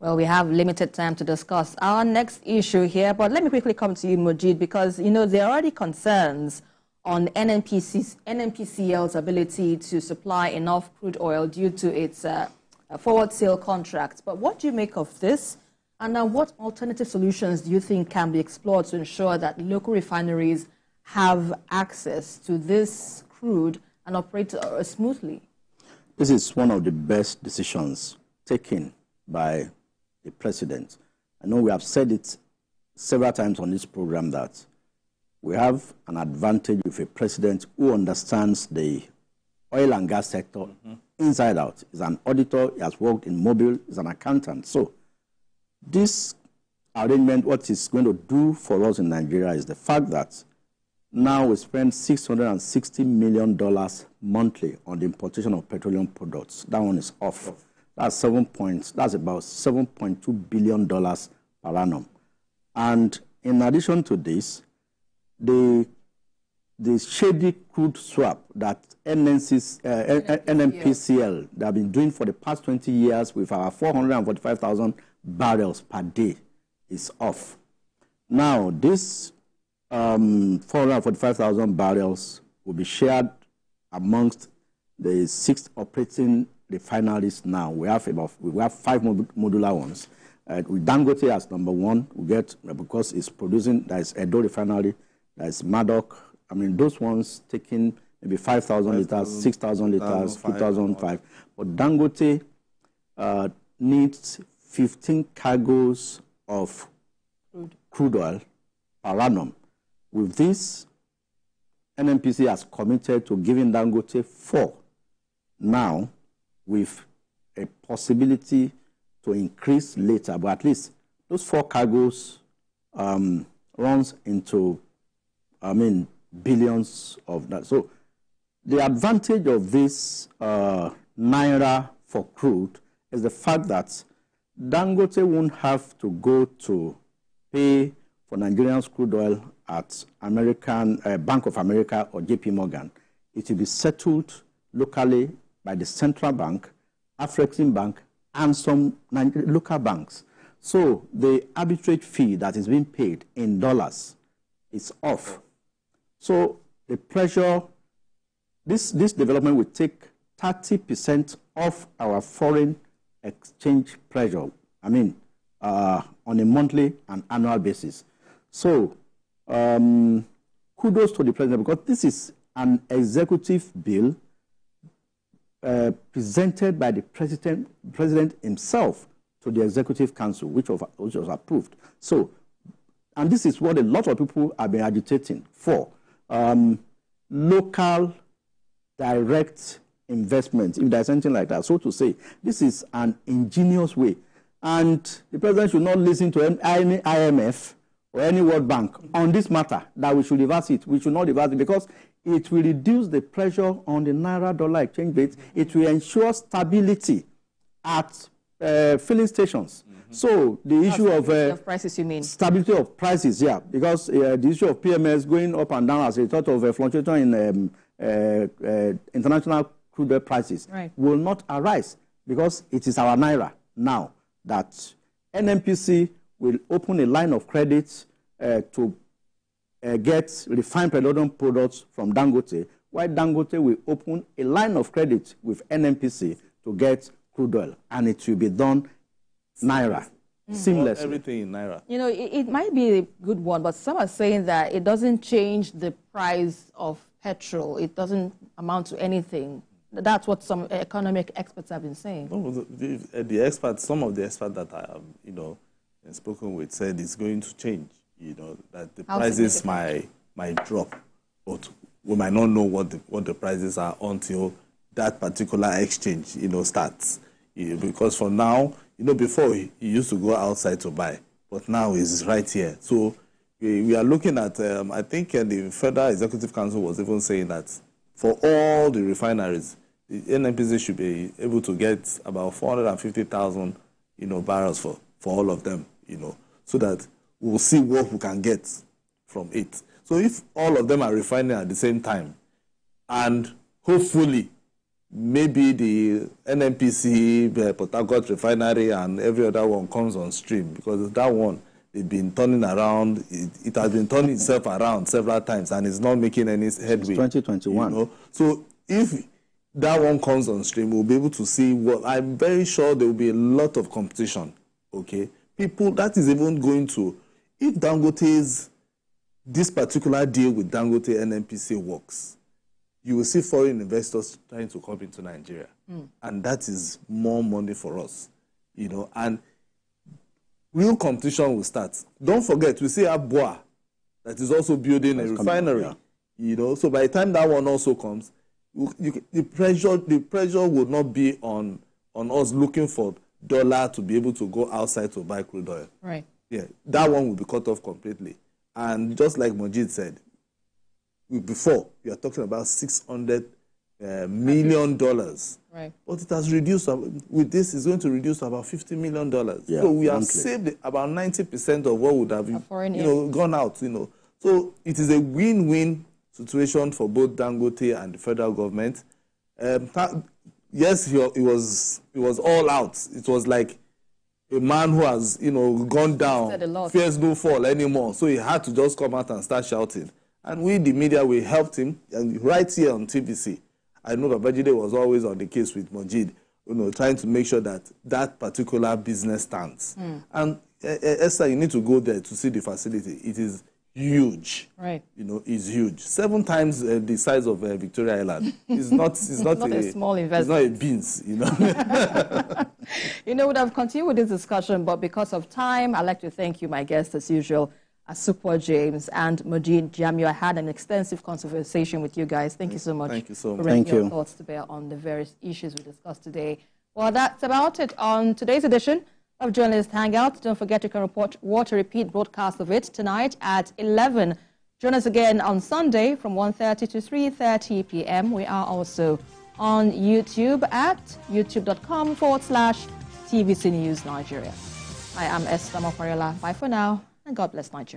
Well, we have limited time to discuss our next issue here, but let me quickly come to you, Mujid, because, you know, there are already concerns on NNPCL's ability to supply enough crude oil due to its forward sale contracts. But what do you make of this? And now what alternative solutions do you think can be explored to ensure that local refineries have access to this crude and operate smoothly? This is one of the best decisions taken by the president. I know we have said it several times on this program that we have an advantage with a president who understands the oil and gas sector inside out. He's an auditor, he has worked in Mobile, he's an accountant. So this arrangement, what it's going to do for us in Nigeria is the fact that now we spend $660 million monthly on the importation of petroleum products. That one is off. That's about $7.2 billion per annum. And in addition to this, the shady crude swap that NNPCL they have been doing for the past 20 years with our 445,000 barrels per day is off. Now, this 445,000 barrels will be shared amongst the 6 operating refineries now. We have 5 modular ones. With Dangote as number 1, we get, because it's producing, there is Edo Refinery, there is Maddock. I mean, those ones taking maybe 5,000 liters, 6,000 liters, 2,005. But Dangote needs 15 cargoes of crude oil per annum. With this, NNPC has committed to giving Dangote 4 now, with a possibility to increase later. But at least those 4 cargoes runs into, billions of that. So the advantage of this Naira for crude is the fact that Dangote won't have to go to pay for Nigerian's crude oil at American Bank of America or JP Morgan. It will be settled locally by the central bank, Afrexim Bank, and some local banks. So the arbitrage fee that is being paid in dollars is off. So the pressure, this development will take 30% off our foreign exchange pressure, on a monthly and annual basis. So kudos to the president, because this is an executive bill presented by the president himself to the Executive Council, which was approved. So, and this is what a lot of people have been agitating for. Local direct investment, if there's anything like that. So to say, this is an ingenious way. And the president should not listen to any IMF or any World Bank on this matter, that we should reverse it. We should not reverse it, because it will reduce the pressure on the Naira-dollar exchange rate. It will ensure stability at filling stations. So the issue of prices, you mean? Stability of prices, yeah, because the issue of PMS going up and down as a result of fluctuation in international crude oil prices will not arise, because it is our Naira now that NNPC will open a line of credit to get refined petroleum products from Dangote, while Dangote will open a line of credit with NNPC to get crude oil, and it will be done Naira, seamlessly. Everything in Naira. You know, it might be a good one, but some are saying that it doesn't change the price of petrol. It doesn't amount to anything. That's what some economic experts have been saying. No, the experts, some of the experts that I have, spoken with, said it's going to change. That the prices might drop, but we might not know what the prices are until that particular exchange, starts. Because for now, before he used to go outside to buy, but now he's right here. So we are looking at, I think the Federal Executive Council was even saying that for all the refineries, the NNPC should be able to get about 450,000, barrels for all of them, so that we'll see what we can get from it. So if all of them are refining at the same time, and hopefully maybe the NNPC, Dangote Refinery, and every other one comes on stream, because that one, they've been turning around. It has been turning itself around several times, and it's not making any headway. 2021. You know? So if that one comes on stream, we'll be able to see what, I'm very sure there will be a lot of competition, okay? People, that is even going to, if Dangote's, this particular deal with Dangote NNPC works, you will see foreign investors trying to come into Nigeria. And that is more money for us, you know, and real competition will start. Don't forget, we see Abua that is also building a refinery, you know, so by the time that one also comes, the pressure will not be on us looking for dollar to be able to go outside to buy crude oil. Right. Yeah, that one will be cut off completely. And just like Majid said, before, we are talking about $600 million. Right. But it has reduced, with this, it's going to reduce to about $50 million. Yeah, so we have saved about 90% of what would have gone out, you know. So it is a win-win situation for both Dangote and the federal government. Yes, it was all out. It was like a man who has, you know, gone down, fears no fall anymore. So he had to just come out and start shouting. And we, the media, we helped him, and right here on TVC. I know Babajide was always on the case with Majid, you know, trying to make sure that that particular business stands. And Esther, you need to go there to see the facility. It is huge. Right. You know, it's huge. 7 times the size of Victoria Island. It's not a small investment. It's not a beans, you know. You know, we'd have continued with this discussion, but because of time, I'd like to thank you, my guests, as usual, Asukwa James and Majid Jamiu. I had an extensive conversation with you guys. Thank you so much. Thank you so much. For bringing your thoughts to bear on the various issues we discussed today. Well, that's about it on today's edition of Journalist Hangout. Don't forget you can watch a repeat broadcast of it tonight at 11. Join us again on Sunday from 1:30 to 3:30 p.m. We are also on YouTube at youtube.com/TVC News Nigeria. I am Esther Mafarela. Bye for now, and God bless Nigeria.